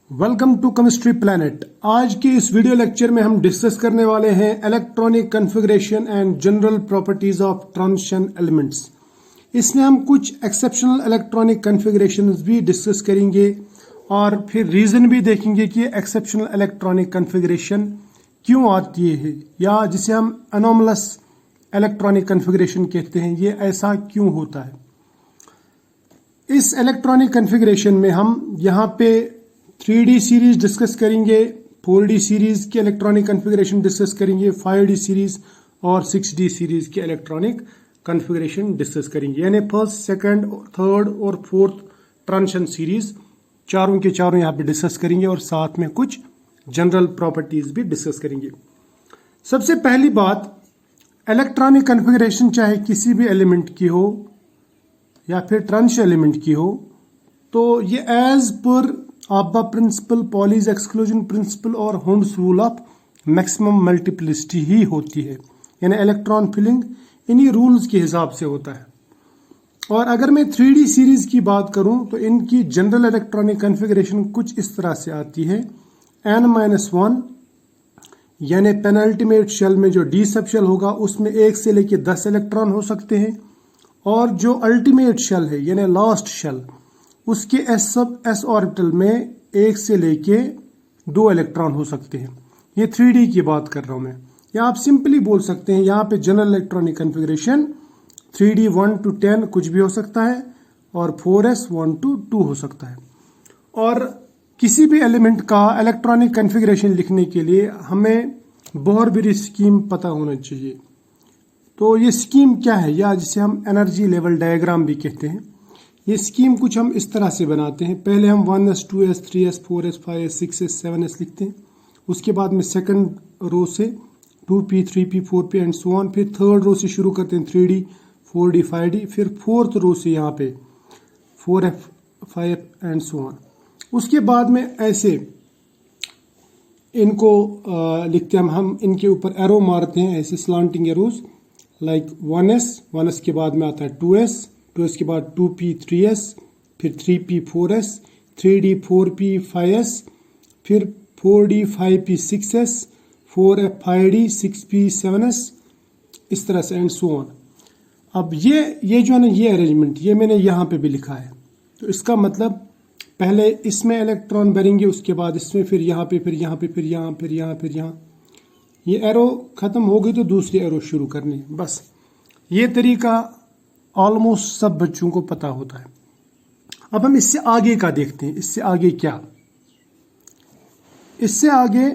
Welcome to chemistry planet. आज के इस वीडियो लेक्चर में हम डिस्कस करने वाले हैं electronic configuration and general properties of transition elements. इसमें हम कुछ एक्सेप्शनल इलेक्ट्रॉनिक कॉन्फ़िगरेशंस भी डिस्कस करेंगे और फिर रीजन भी देखेंगे कि एक्सेप्शनल इलेक्ट्रॉनिक कॉन्फ़िगरेशन क्यों आती है या जिसे हम एनोमलस इलेक्ट्रॉनिक कॉन्फ़िगरेशन कहते हैं, ये ऐसा क्यों होता है। इस इलेक्ट्रॉनिक कॉन्फ़िगरेशन में हम यहाँ पे 3D सीरीज डिस्कस करेंगे, 4D सीरीज के इलेक्ट्रॉनिक कॉन्फ़िगरेशन डिस्कस करेंगे, 5D सीरीज और 6D सीरीज के इलेक्ट्रॉनिक कॉन्फ़िगरेशन डिस्कस करेंगे। यानी फर्स्ट, सेकंड, थर्ड और फोर्थ ट्रांजिशन सीरीज चारों के चारों यहाँ पे डिस्कस करेंगे और साथ में कुछ जनरल प्रॉपर्टीज भी डिस्कस करेंगे। सबसे पहली बात, इलेक्ट्रॉनिक कॉन्फ़िगरेशन चाहे किसी भी एलिमेंट की हो या फिर ट्रांजिशन एलिमेंट की हो, तो ये as per aufbau principle, Pauli's exclusion principle और Hund's rule of maximum multiplicity ही होती है। यानी इलेक्ट्रॉन फिलिंग इन्हीं रूल्स के हिसाब से होता है। और अगर मैं 3D सीरीज की बात करूं तो इनकी जनरल इलेक्ट्रॉनिक कॉन्फ़िगरेशन कुछ इस तरह से आती है। n-1 यानी पेनल्टीमेट शेल में जो डी सब शेल होगा उसमें 1 से लेकर 10 इलेक्ट्रॉन हो सकते हैं, और जो अल्टीमेट शेल है यानी लास्ट शेल उसके s ऑर्बिटल में 1 से लेके 2 इलेक्ट्रॉन हो सकते हैं। ये 3D की बात कर रहा हूं मैं। या आप सिंपली बोल सकते हैं यहाँ पे general electronic configuration 3D 1 to 10 कुछ भी हो सकता है और 4s 1 to 2 हो सकता है। और किसी भी एलिमेंट का इलेक्ट्रॉनिक कॉन्फ़िगरेशन लिखने के लिए हमें बोहर स्कीम पता होना चाहिए। तो ये स्कीम क्या है, या जिसे हम एनर्जी लेवल डायग्राम भी कहते हैं। ये स्कीम कुछ हम इस तरह से बनाते हैं। पहले हम 1s 2s 3s 4s 5s 6s 7s लिखते हैं। उसके बाद में सेकंड रो से 2p 3p 4p and so on. फिर थर्ड रो से शुरू करते हैं 3d 4d 5d। फिर फोर्थ रो से यहाँ पे 4f 5f and so on. उसके बाद में ऐसे इनको लिखते हैं हम इनके ऊपर एरो मारते हैं, ऐसे स्लांटिंग एरोज। लाइक 1s के बाद में आता है 2s के बाद 2p 3s, फिर 3p 4s, 3d 4p 5s, फिर 4d 5p 6s, 4f 5d 6p 7s, इस तरह से एंड सो ऑन। अब ये जो है ना, ये अरेंजमेंट ये मैंने यहाँ पे भी लिखा है। तो इसका मतलब पहले इसमें इलेक्ट्रॉन भरेंगे, उसके बाद इसमें, फिर यहाँ पे, फिर यहाँ पे, फिर यहाँ, फिर यहाँ, फिर यहाँ। ये एरो खत्म हो गई तो दूसरी एरो शुरू करनी है। बस ये तरीका ऑलमोस्ट सब बच्चों को पता होता है। अब हम इससे आगे का देखते हैं। इससे आगे क्या, इससे आगे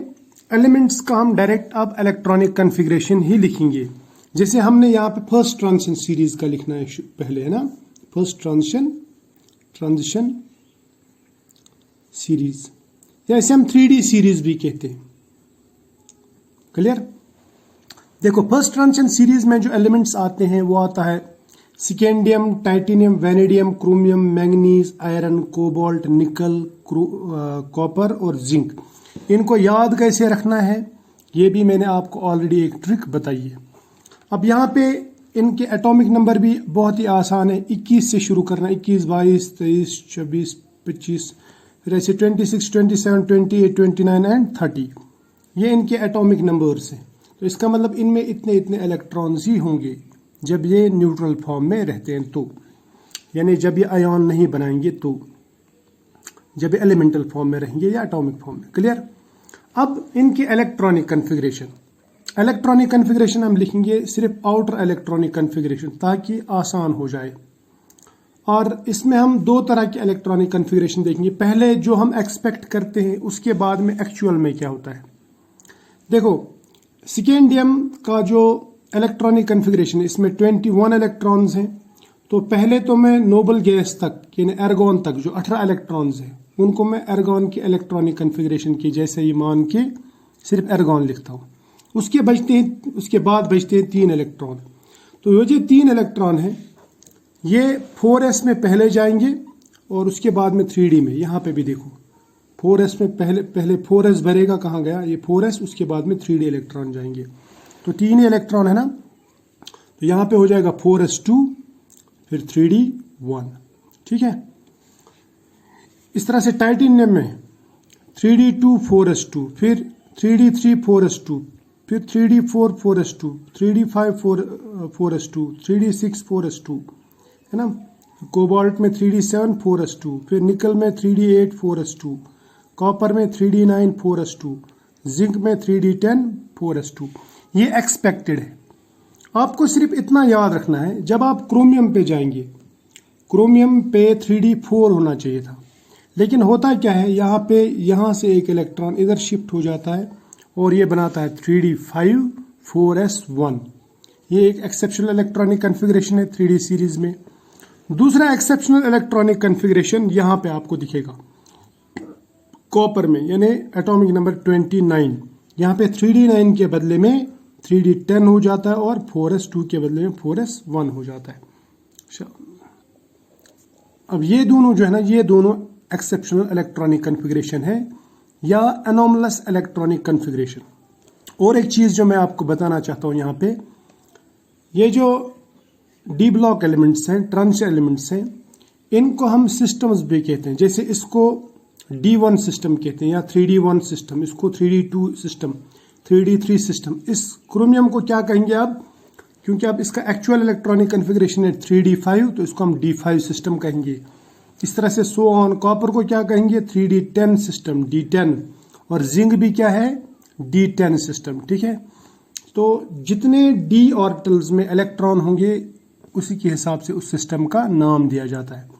एलिमेंट्स का हम डायरेक्ट अब इलेक्ट्रॉनिक कॉन्फ़िगरेशन ही लिखेंगे। जैसे हमने यहाँ पे फर्स्ट ट्रांजिशन सीरीज का लिखना है पहले, है ना। फर्स्ट ट्रांजिशन सीरीज, या इसे हम 3D सीरीज भी कहते हैं। क्लियर। देखो, फर्स्ट ट्रांजिशन सीरीज में जो एलिमेंट्स आते हैं वो आता है scandium, titanium, vanadium, chromium, manganese, iron, cobalt, निकल, कॉपर और जिंक। इनको याद कैसे रखना है ये भी मैंने आपको ऑलरेडी एक ट्रिक बताई है। अब यहाँ पे इनके एटॉमिक नंबर भी बहुत ही आसान है। 21 से शुरू करना, 21, 22, 23, 24, 25, फिर ऐसे 26, 27, 28, 29 एंड 30। ये इनके एटॉमिक नंबर्स हैं। तो इसका मतलब इनमें इतने इतने इलेक्ट्रॉन्स ही होंगे जब ये न्यूट्रल फॉर्म में रहते हैं, तो यानी जब ये आयन नहीं बनाएंगे, तो जब ये एलिमेंटल फॉर्म में रहेंगे या एटॉमिक फॉर्म में। क्लियर। अब इनके इलेक्ट्रॉनिक कॉन्फ़िगरेशन हम लिखेंगे सिर्फ आउटर इलेक्ट्रॉनिक कॉन्फ़िगरेशन, ताकि आसान हो जाए। और इसमें हम दो तरह के इलेक्ट्रॉनिक कॉन्फ़िगरेशन देखेंगे। पहले जो हम एक्सपेक्ट करते हैं, उसके बाद में एक्चुअल में क्या होता है। देखो, स्कैंडियम का जो इलेक्ट्रॉनिक कॉन्फ़िगरेशन, इसमें 21 इलेक्ट्रॉन्स हैं। तो पहले तो मैं नोबल गैस तक यानी एर्गॉन तक जो 18 इलेक्ट्रॉन्स हैं उनको मैं एर्गॉन के इलेक्ट्रॉनिक कॉन्फ़िगरेशन की जैसे ही मान के सिर्फ एर्गॉन लिखता हूँ। उसके बाद बचते हैं 3 इलेक्ट्रॉन। तो ये जो 3 इलेक्ट्रॉन हैं ये 4s में पहले जाएंगे और उसके बाद में 3D में। यहाँ पे भी देखो 4s में पहले 4s भरेगा, कहाँ गया ये 4s, उसके बाद में 3D इलेक्ट्रॉन जाएंगे। तो 3 ही इलेक्ट्रॉन है ना, तो यहाँ पे हो जाएगा 4s2, फिर 3D 1। ठीक है। इस तरह से टाइटेनियम में 3d2 4s2, फिर 3d3 4s2, फिर 3d4 4s2, 3d5 4s2, 3d6 4s2, है ना। कोबाल्ट में 3d7 4s2, फिर निकल में 3d8 4s2, कॉपर में 3d9 4s2, जिंक में 3d10 4s2। ये एक्सपेक्टेड है। आपको सिर्फ इतना याद रखना है, जब आप क्रोमियम पे जाएंगे, क्रोमियम पे 3d4 होना चाहिए था, लेकिन होता क्या है, यहाँ से एक इलेक्ट्रॉन इधर शिफ्ट हो जाता है और ये बनाता है 3d5 4s1। ये एक एक्सेप्शनल इलेक्ट्रॉनिक कन्फिग्रेशन है 3d सीरीज में। दूसरा एक्सेप्शनल इलेक्ट्रॉनिक कन्फिग्रेशन यहाँ पे आपको दिखेगा कॉपर में, यानी एटॉमिक नंबर 29। यहाँ पे 3d9 के बदले में 3d10 हो जाता है और 4s2 के बदले में 4s1 हो जाता है। अब ये दोनों जो है ना, ये दोनों एक्सेप्शनल इलेक्ट्रॉनिक कन्फिग्रेशन है या एनोमलस इलेक्ट्रॉनिक कन्फिग्रेशन। और एक चीज जो मैं आपको बताना चाहता हूं यहाँ पे, ये जो डी ब्लॉक एलिमेंट्स हैं, ट्रांजिशन एलिमेंट्स हैं, इनको हम सिस्टम्स भी कहते हैं। जैसे इसको D1 सिस्टम कहते हैं या 3D1 सिस्टम, इसको 3D2 सिस्टम, 3D3 सिस्टम। इस क्रोमियम को क्या कहेंगे आप, क्योंकि अब इसका एक्चुअल इलेक्ट्रॉनिक कन्फिग्रेशन है 3D5, तो इसको हम D5 सिस्टम कहेंगे। इस तरह से सो ऑन। कॉपर को क्या कहेंगे, 3D10 सिस्टम, D10। और जिंक भी क्या है, D10 सिस्टम। ठीक है, तो जितने D ऑर्बिटल्स में इलेक्ट्रॉन होंगे उसी के हिसाब से उस सिस्टम का नाम दिया जाता है।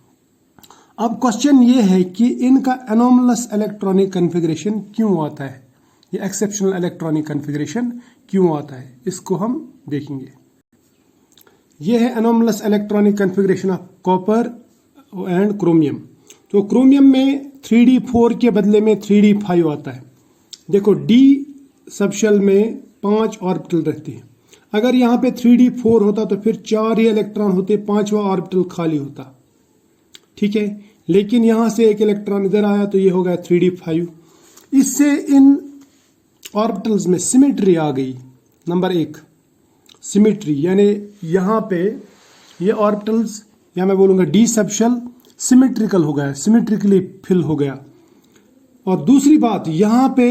अब क्वेश्चन ये है कि इनका एनोमलस इलेक्ट्रॉनिक कन्फिग्रेशन क्यों आता है, ये एक्सेप्शनल इलेक्ट्रॉनिक कन्फिग्रेशन क्यों आता है, इसको हम देखेंगे। ये है anomalous electronic configuration of copper and chromium. तो क्रोमियम में 3d4 के बदले में 3d5 आता है। देखो D सबशेल में 5 ऑर्बिटल रहते हैं। अगर यहाँ पे 3d4 होता तो फिर 4 ही इलेक्ट्रॉन होते, 5वां ऑर्बिटल खाली होता। ठीक है, लेकिन यहां से एक इलेक्ट्रॉन इधर आया तो ये हो गया 3d5। इससे इन ऑर्बिटल्स में सिमेट्री आ गई। नंबर 1 सिमेट्री, यानी यहां पे ये ऑर्बिटल्स, या मैं बोलूंगा D सबशेल सिमेट्रिकल हो गया, सिमेट्रिकली फिल हो गया। और दूसरी बात, यहां पे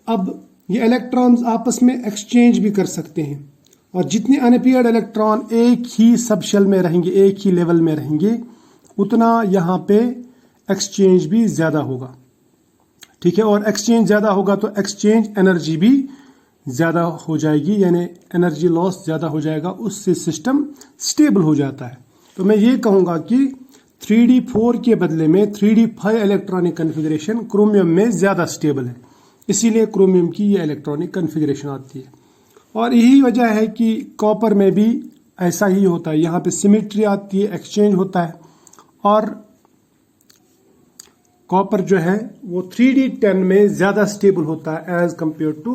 अब ये इलेक्ट्रॉन्स आपस में एक्सचेंज भी कर सकते हैं, और जितने अनपेयर्ड इलेक्ट्रॉन एक ही सबशेल में रहेंगे, एक ही लेवल में रहेंगे, उतना यहाँ पे एक्सचेंज भी ज्यादा होगा। ठीक है, और एक्सचेंज ज्यादा होगा तो एक्सचेंज एनर्जी भी ज्यादा हो जाएगी, यानी एनर्जी लॉस ज्यादा हो जाएगा, उससे सिस्टम स्टेबल हो जाता है। तो मैं ये कहूंगा कि 3d4 के बदले में 3d5 इलेक्ट्रॉनिक कन्फिग्रेशन क्रोमियम में ज्यादा स्टेबल है, इसीलिए क्रोमियम की ये इलेक्ट्रॉनिक कन्फिग्रेशन आती है। और यही वजह है कि कॉपर में भी ऐसा ही होता है, यहाँ पे सिमेट्री आती है, एक्सचेंज होता है। और कॉपर जो है वो 3d10 में ज्यादा स्टेबल होता है एज कंपेयर टू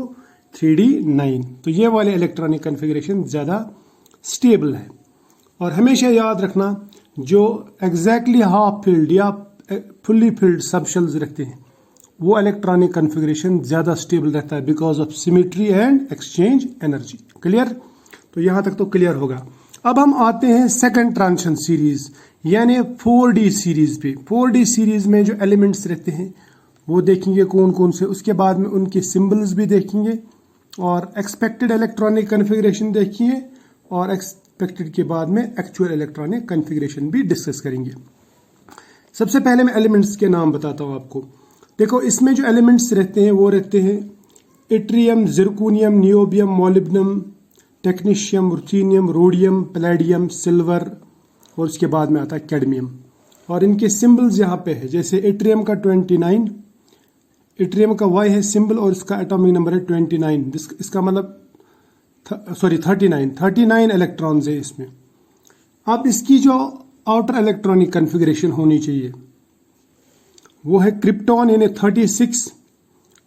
3d9। तो ये वाले इलेक्ट्रॉनिक कन्फिग्रेशन ज्यादा स्टेबल है। और हमेशा याद रखना, जो एग्जैक्टली हाफ फिल्ड या फुल्ली फिल्ड सबशेल्स रखते हैं वो इलेक्ट्रॉनिक कन्फिग्रेशन ज्यादा स्टेबल रहता है, because of symmetry and exchange energy. Clear, तो यहां तक तो क्लियर होगा। अब हम आते हैं सेकंड ट्रांजिशन सीरीज यानी 4D सीरीज पे। 4D सीरीज में जो एलिमेंट्स रहते हैं वो देखेंगे कौन कौन से, उसके बाद में उनके सिंबल्स भी देखेंगे, और एक्सपेक्टेड इलेक्ट्रॉनिक कन्फिग्रेशन देखेंगे, और एक्सपेक्टेड के बाद में एक्चुअल इलेक्ट्रॉनिक कन्फिग्रेशन भी डिस्कस करेंगे। सबसे पहले मैं एलिमेंट्स के नाम बताता हूं आपको। देखो, इसमें जो एलिमेंट्स रहते हैं वो रहते हैं yttrium, zirconium, niobium, molybdenum, technetium, ruthenium, rhodium, palladium, silver, और उसके बाद में आता है कैडमियम। और इनके सिंबल्स यहाँ पे है, जैसे इट्रियम का 29, इट्रियम का Y है सिंबल, और इसका एटॉमिक नंबर है 29। इसका मतलब 39 इलेक्ट्रॉन्स है इसमें। अब इसकी जो आउटर इलेक्ट्रॉनिक कन्फिग्रेशन होनी चाहिए वो है क्रिप्टॉन, यानी 36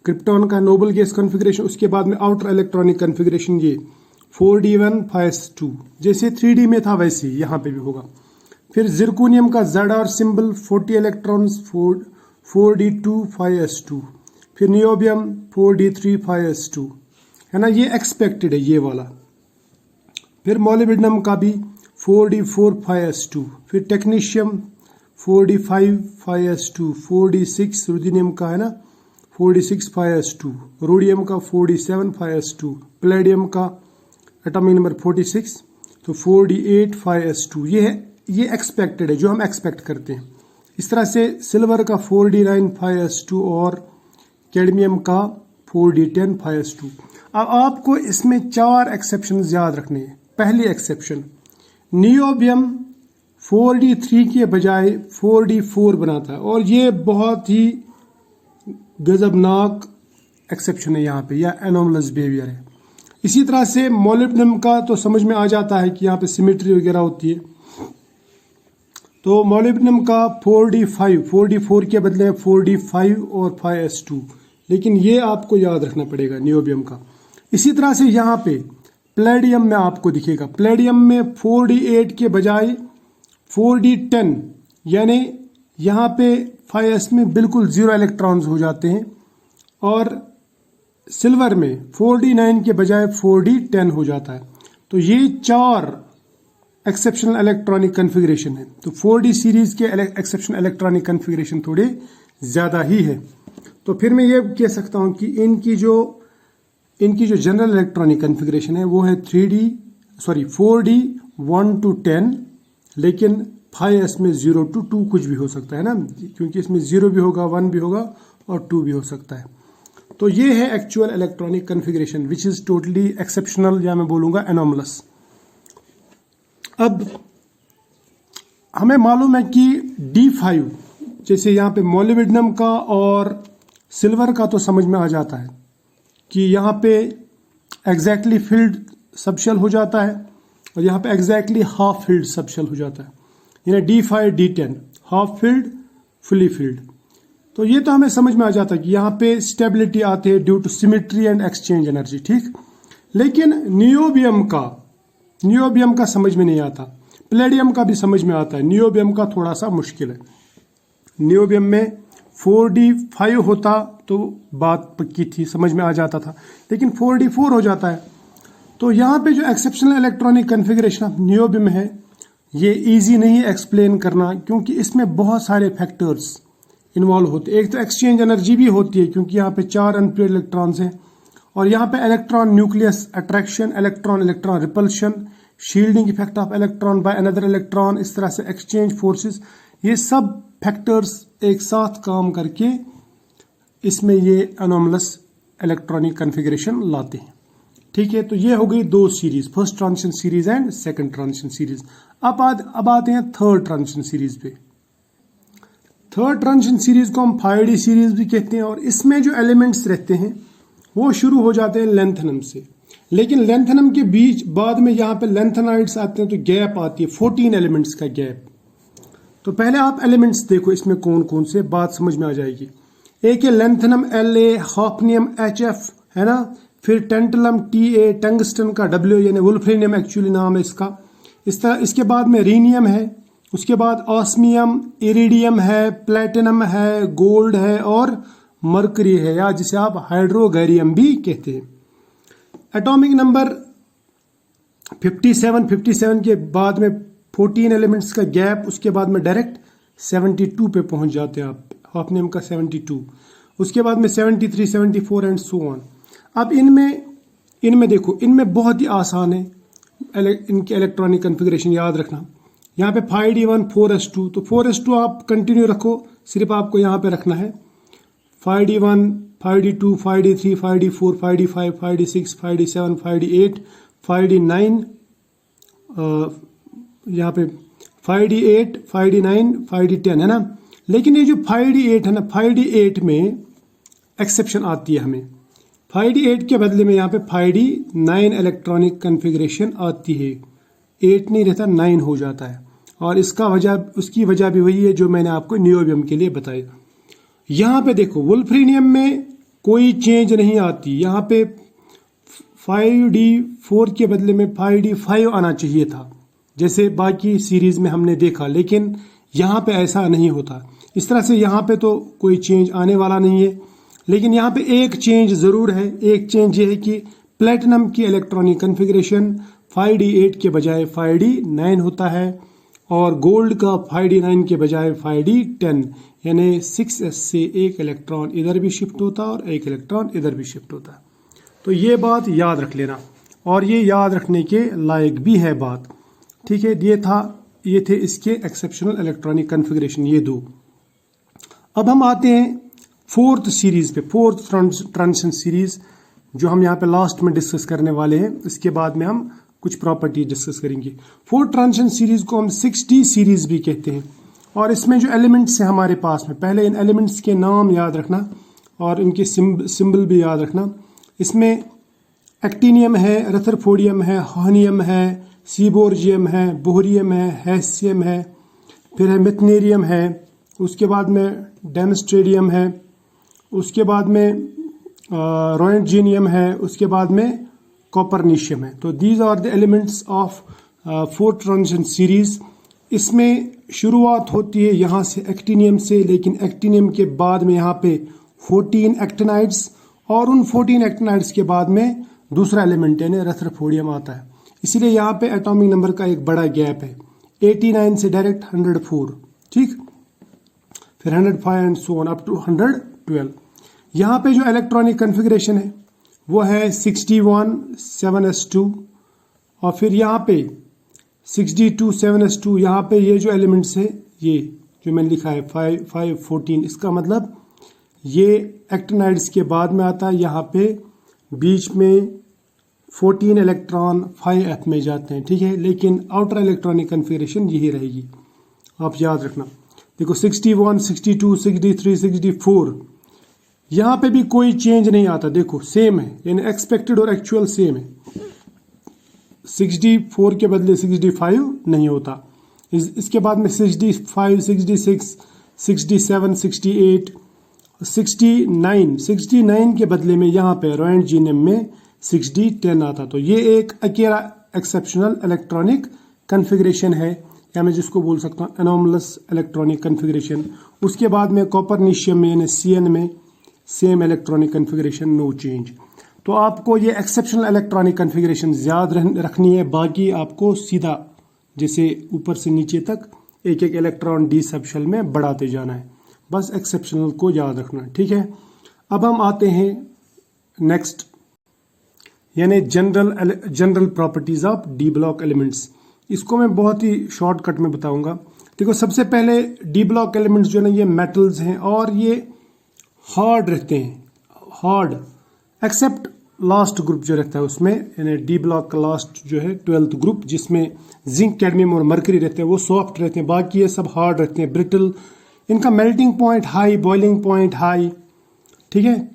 क्रिप्टॉन का नोबल गैस कन्फिग्रेशन। उसके बाद में आउटर इलेक्ट्रॉनिक कन्फिग्रेशन ये 4d1 5s2, जैसे 3D में था वैसे ही यहाँ पे भी होगा। फिर जिरकोनियम का ZR symbol 40 electrons 4d2 5s2। फिर नियोबियम 4d3 5s2, है ना, ये एक्सपेक्टेड है ये वाला। फिर मोलिब्डेनम का भी 4d4 5s2। फिर technetium 4d5 5s2, 4d6 ruthenium का है ना 4d6 5s2, रोडियम का 4d7 5s2, पैलेडियम का एटॉमिक नंबर 46 तो 4d8 5s2। ये एक्सपेक्टेड है, जो हम एक्सपेक्ट करते हैं। इस तरह से सिल्वर का 4d9 5s2 और कैडमियम का 4d10 5s2। अब आपको इसमें 4 एक्सेप्शन याद रखने हैं। पहली एक्सेप्शन, नियोबियम 4d3 के बजाय 4d4 बनाता है, और ये बहुत ही गजबनाक एक्सेप्शन है यहाँ पे, या एनोमलस बिहेवियर है। इसी तरह से मोलिब्डेनम का तो समझ में आ जाता है कि यहाँ पे सिमेट्री वगैरह होती है। तो मोलिब्डेनम का 4d4 के बदले 4d5 और 5s2, लेकिन ये आपको याद रखना पड़ेगा नियोबियम का। इसी तरह से यहाँ पे पैलेडियम में आपको दिखेगा, पैलेडियम में 4d8 के बजाय 4d10, यानी यहाँ पे 5s में बिल्कुल 0 इलेक्ट्रॉन्स हो जाते हैं, और सिल्वर में 4d9 के बजाय 4d10 हो जाता है। तो ये 4 एक्सेप्शनल इलेक्ट्रॉनिक कन्फिग्रेशन है। तो 4d सीरीज के एक्सेप्शनल इलेक्ट्रॉनिक कन्फिग्रेशन थोड़े ज़्यादा ही है। तो फिर मैं ये कह सकता हूँ कि इनकी जो जनरल इलेक्ट्रॉनिक कन्फिग्रेशन है वो है 4d 1 to 10, लेकिन 5s में 0 to 2 कुछ भी हो सकता है ना, क्योंकि इसमें 0 भी होगा, 1 भी होगा और 2 भी हो सकता है। तो ये है actual electronic configuration which is totally exceptional, या मैं बोलूँगा एनोमलस। अब हमें मालूम है कि D5, जैसे यहाँ पे मोलिब्डेनम का और सिल्वर का तो समझ में आ जाता है कि यहाँ पे एग्जैक्टली फिल्ड सबशेल हो जाता है, और यहाँ पे एग्जैक्टली हाफ फिल्ड सबशेल हो जाता है, यानी D5 D10 half filled fully filled. तो ये तो हमें समझ में आ जाता है कि यहाँ पे स्टेबिलिटी आती है due to symmetry and exchange energy, ठीक। लेकिन नियोबियम का समझ में नहीं आता, पैलेडियम का भी समझ में आता है, नियोबियम का थोड़ा सा मुश्किल है। नियोबियम में 4d5 होता तो बात पक्की थी, समझ में आ जाता था, लेकिन 4d4 हो जाता है। तो यहाँ पे जो exceptional electronic configuration of niobium है, ये इजी नहीं एक्सप्लेन करना, क्योंकि इसमें बहुत सारे फैक्टर्स इन्वॉल्व होते हैं। एक तो एक्सचेंज एनर्जी भी होती है, क्योंकि यहाँ पे 4 अनपेयर्ड इलेक्ट्रॉन्स हैं, और यहाँ पे electron nucleus attraction, electron repulsion, shielding effect of electron by another electron, इस तरह से एक्सचेंज फोर्सेस, ये सब फैक्टर्स एक साथ काम करके इसमें ये एनोमलस इलेक्ट्रॉनिक कन्फिग्रेशन लाते हैं, ठीक है। तो ये हो गई 2 series, first transition series and second transition series. अब आते हैं थर्ड ट्रांजिशन सीरीज पे। थर्ड ट्रांजिशन सीरीज को हम 5d सीरीज भी कहते हैं, और इसमें जो एलिमेंट्स रहते हैं वो शुरू हो जाते हैं लेंथेनम से, लेकिन लेंथेनम के बीच बाद में यहाँ पे लेंथेनाइड्स आते हैं, तो गैप आती है 14 एलिमेंट्स का गैप। तो पहले आप एलिमेंट्स देखो इसमें कौन कौन से, बात समझ में आ जाएगी। एक है लेंथेनम La, हॉफनियम HF, है ना, फिर टेंटलम Ta, टंगस्टन का W, यानी वुल्फ्रेनियम एक्चुअली नाम है इसका। इस तरह इसके बाद में रीनियम है, उसके बाद ऑस्मियम, इरिडियम है, प्लेटिनम है, गोल्ड है और मरकरी है, या जिसे आप हाइड्रोगैरियम भी कहते हैं। एटॉमिक नंबर 57 के बाद में 14 एलिमेंट्स का गैप, उसके बाद में डायरेक्ट 72 पे पहुंच जाते हैं आप, हॉफनियम का 72, उसके बाद में 73, 74 एंड सो ऑन। अब इनमें देखो, इनमें बहुत ही आसान है इनके इलेक्ट्रॉनिक कन्फिग्रेशन याद रखना। यहाँ पे 5d1 4s2, तो 4s2 आप कंटिन्यू रखो, सिर्फ आपको यहाँ पे रखना है 5d1 5d2 5d3 5d4 5d5 5d6 5d7 5d8 5d9, यहाँ पे 5d8 5d9 5d10 है ना। लेकिन ये जो 5d8 है ना, 5d8 में एक्सेप्शन आती है हमें, 5d8 के बदले में यहाँ पे 5d9 इलेक्ट्रॉनिक कन्फिग्रेशन आती है, 8 नहीं रहता 9 हो जाता है, और उसकी वजह भी वही है जो मैंने आपको नियोबियम के लिए बताया। यहाँ पे देखो वुल्फ्रेनियम में कोई चेंज नहीं आती, यहाँ पे 5d4 के बदले में 5d5 आना चाहिए था, जैसे बाकी सीरीज में हमने देखा, लेकिन यहाँ पे ऐसा नहीं होता। इस तरह से यहाँ पे तो कोई चेंज आने वाला नहीं है, लेकिन यहाँ पे एक चेंज जरूर है। एक चेंज ये है कि प्लेटिनम की इलेक्ट्रॉनिक कन्फिग्रेशन 5d8 के बजाय 5d9 होता है, और गोल्ड का 5d9 के बजाय 5d10, यानी 6s से एक इलेक्ट्रॉन इधर भी शिफ्ट होता है और एक इलेक्ट्रॉन इधर भी शिफ्ट होता है। तो ये बात याद रख लेना, और ये याद रखने के लायक भी है बात, ठीक है। ये थे इसके एक्सेप्शनल इलेक्ट्रॉनिक कन्फिग्रेशन, ये दो। अब हम आते हैं फोर्थ सीरीज पे, फोर्थ ट्रांजिशन सीरीज, जो हम यहाँ पे लास्ट में डिस्कस करने वाले हैं। इसके बाद में हम कुछ प्रॉपर्टी डिस्कस करेंगे। फोर्थ ट्रांजिशन सीरीज को हम 6D सीरीज भी कहते हैं, और इसमें जो एलिमेंट्स हैं हमारे पास में, पहले इन एलिमेंट्स के नाम याद रखना और इनके सिंबल भी याद रखना। इसमें एक्टिनियम है, रदरफोर्डियम है, हॉनियम है, सीबोर्जियम है, बोहरियम है, हैसियम है, फिर है मिथनेरियम है, उसके बाद में डेमस्ट्रेडियम है, उसके बाद में रोएंटजेनियम है, उसके बाद में कॉपरनीशियम है। तो these are the elements of fourth transition series. इसमें शुरुआत होती है यहाँ से एक्टिनियम से, लेकिन एक्टिनियम के बाद में यहाँ पे 14 एक्टिनाइड्स, और उन 14 एक्टिनाइड्स के बाद में दूसरा एलिमेंट यानी रदरफोर्डियम आता है। इसीलिए यहाँ पे एटॉमिक नंबर का एक बड़ा गैप है, 89 से डायरेक्ट 104, ठीक, फिर 105 and so on up to 112। यहाँ पे जो इलेक्ट्रॉनिक कन्फिग्रेशन है वो है 61 7s2, और फिर यहाँ पे 62 7s2। यहाँ पे ये जो एलिमेंट्स है, ये जो मैंने लिखा है 5 5 14, इसका मतलब ये एक्टिनाइड्स के बाद में आता है। यहाँ पे बीच में 14 इलेक्ट्रॉन 5f में जाते हैं, ठीक है, लेकिन आउटर इलेक्ट्रॉनिक कन्फिग्रेशन यही रहेगी, आप याद रखना। देखो 61 62 63 64, यहाँ पे भी कोई चेंज नहीं आता, देखो सेम है, यानी एक्सपेक्टेड और एक्चुअल सेम है। 64 के बदले 65 नहीं होता। इसके बाद में 65 66 67 68 69 के बदले में यहाँ पे रोएंटजेनियम में 6010 आता। तो ये एक अकेला एक्सेप्शनल इलेक्ट्रॉनिक कन्फिग्रेशन है, या मैं जिसको बोल सकता हूँ एनोमलस इलेक्ट्रॉनिक कन्फिग्रेशन। उसके बाद में कॉपरनीशियम में यानी CN में same electronic configuration, no change. तो आपको ये एक्सेप्शनल इलेक्ट्रॉनिक कन्फिग्रेशन याद रखनी है, बाकी आपको सीधा जैसे ऊपर से नीचे तक एक एक इलेक्ट्रॉन डी सबशेल में बढ़ाते जाना है, बस एक्सेप्शनल को याद रखना, ठीक है। अब हम आते हैं नेक्स्ट, यानी general properties of D block elements. इसको मैं बहुत ही शॉर्टकट में बताऊंगा। देखो सबसे पहले डी ब्लॉक एलिमेंट्स जो है ना, ये मेटल्स हैं और ये हार्ड रहते हैं, हार्ड, एक्सेप्ट लास्ट ग्रुप जो रहता है उसमें, यानी डी ब्लॉक का लास्ट जो है 12th ग्रुप, जिसमें जिंक, कैडमियम और मरकरी रहते हैं, वो सॉफ्ट रहते हैं, बाकी ये सब हार्ड रहते हैं, ब्रिटल। इनका melting point high, boiling point high, ठीक है,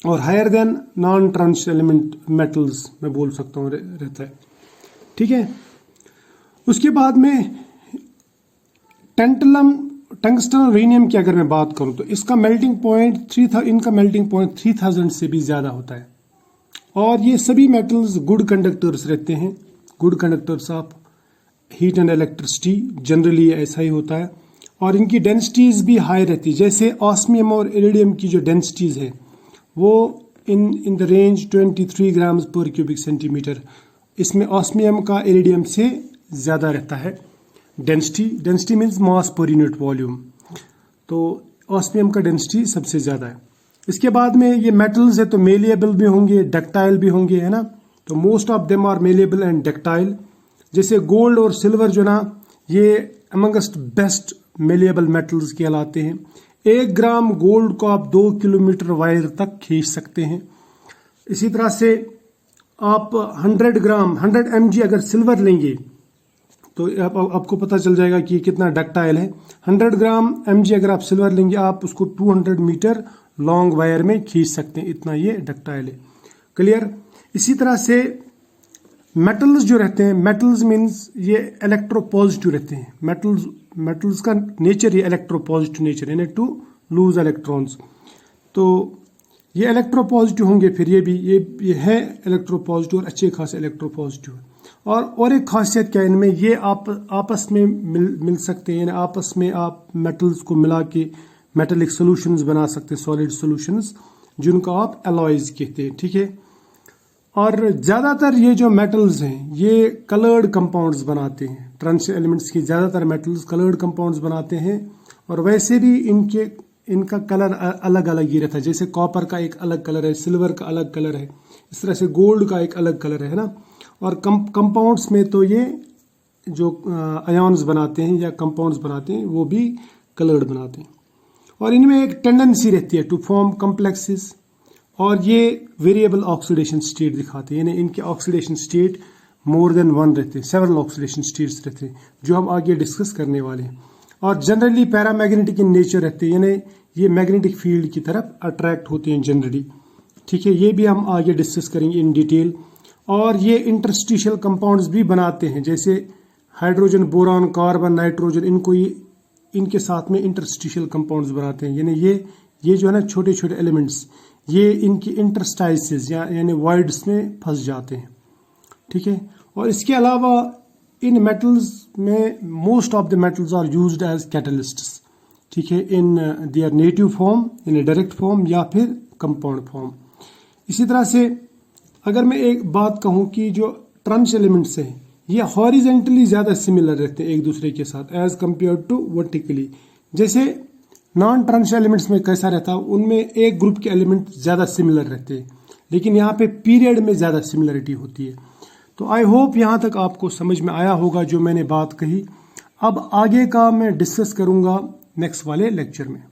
और higher than non transition element metals मैं बोल सकता हूँ रहता है, ठीक है। उसके बाद में टंगस्टन और रेनियम की अगर मैं बात करूं तो इसका मेल्टिंग पॉइंट इनका मेल्टिंग पॉइंट 3000 से भी ज़्यादा होता है, और ये सभी मेटल्स गुड कंडक्टर्स रहते हैं, good conductors of heat and electricity, generally ऐसा ही होता है। और इनकी डेंसिटीज भी हाई रहती है, जैसे ऑस्मियम और इरिडियम की जो डेंसिटीज है वो इन द रेंज 23 ग्राम्स पर क्यूबिक सेंटीमीटर। इसमें ऑस्मियम का इरिडियम से ज़्यादा रहता है density means mass per unit volume, तो ऑस्मियम का डेंसिटी सबसे ज़्यादा है। इसके बाद में ये मेटल्स है तो मेलिएबल भी होंगे, डक्टाइल भी होंगे, है ना। तो most of them are malleable and ductile. जैसे गोल्ड और सिल्वर जो ना, ये अमंगस्ट बेस्ट मेलिएबल मेटल्स कहलाते हैं। 1 ग्राम गोल्ड को आप 2 किलोमीटर वायर तक खींच सकते हैं। इसी तरह से आप 100 mg अगर सिल्वर लेंगे तो आपको पता चल जाएगा कि कितना डक्टाइल है। 100 ग्राम mg अगर आप सिल्वर लेंगे, आप उसको 200 मीटर लॉन्ग वायर में खींच सकते हैं, इतना ये डक्टाइल है। क्लियर। इसी तरह से मेटल्स जो रहते हैं, मेटल्स मीन्स ये इलेक्ट्रोपॉजिटिव रहते हैं। मेटल्स का नेचर ये इलेक्ट्रोपॉजिटिव नेचर, यानी टू लूज इलेक्ट्रॉन्स। तो ये इलेक्ट्रोपॉजिटिव होंगे, फिर ये है इलेक्ट्रोपॉजिटिव और अच्छे खासे इलेक्ट्रोपॉजिटिव। और एक खासियत क्या है इनमें, ये आपस में मिल सकते हैं, यानी आपस में आप मेटल्स को मिला के मेटेलिक सॉल्यूशंस बना सकते हैं, सॉलिड सॉल्यूशंस, जिनको आप एलॉयज कहते हैं, ठीक है। और ज़्यादातर ये जो मेटल्स हैं ये कलर्ड कंपाउंड्स बनाते हैं। ट्रांजिशन एलिमेंट्स की ज़्यादातर मेटल्स कलर्ड कंपाउंड्स बनाते हैं, और वैसे भी इनका कलर अलग अलग ही रहता है। जैसे कॉपर का एक अलग कलर है, सिल्वर का अलग कलर है, इस तरह से गोल्ड का एक अलग कलर है ना। और कंपाउंड्स में तो ये जो आयन्स बनाते हैं या कंपाउंड्स बनाते हैं वो भी कलर्ड बनाते हैं। और इनमें एक टेंडेंसी रहती है टू फॉर्म कॉम्प्लेक्सेस, और ये वेरिएबल ऑक्सीडेशन स्टेट दिखाते हैं, यानी इनके oxidation state more than one रहते हैं, सेवरल ऑक्सीडेशन स्टेट्स रहते हैं जो हम आगे डिस्कस करने वाले हैं। और जनरली पैरामैग्नेटिक इन नेचर रहते हैं, यानी ये मैग्नेटिक फील्ड की तरफ अट्रैक्ट होते हैं जनरली। ठीक है, ये भी हम आगे डिस्कस करेंगे इन डिटेल। और ये इंटरस्टिशियल कंपाउंड्स भी बनाते हैं, जैसे हाइड्रोजन, बोरॉन, कार्बन, नाइट्रोजन, इनके साथ में इंटरस्टिशियल कंपाउंड्स बनाते हैं। यानी ये जो है ना छोटे छोटे एलिमेंट्स, ये इनकी इंटरस्टाइसिस यानी वॉइड्स में फंस जाते हैं। ठीक है, और इसके अलावा इन मेटल्स में most of the metals are used as catalysts. ठीक है, in their native form, in direct form या फिर कंपाउंड फॉर्म। इसी तरह से अगर मैं एक बात कहूं कि जो ट्रांस एलिमेंट्स हैं ये हॉरिजेंटली ज़्यादा सिमिलर रहते हैं एक दूसरे के साथ एज कम्पेयर टू वर्टिकली। जैसे नॉन ट्रांस एलिमेंट्स में कैसा रहता है, उनमें एक ग्रुप के एलिमेंट ज़्यादा सिमिलर रहते हैं, लेकिन यहाँ पे पीरियड में ज़्यादा सिमिलरिटी होती है। तो आई होप यहाँ तक आपको समझ में आया होगा जो मैंने बात कही। अब आगे का मैं डिस्कस करूँगा नेक्स्ट वाले लेक्चर में।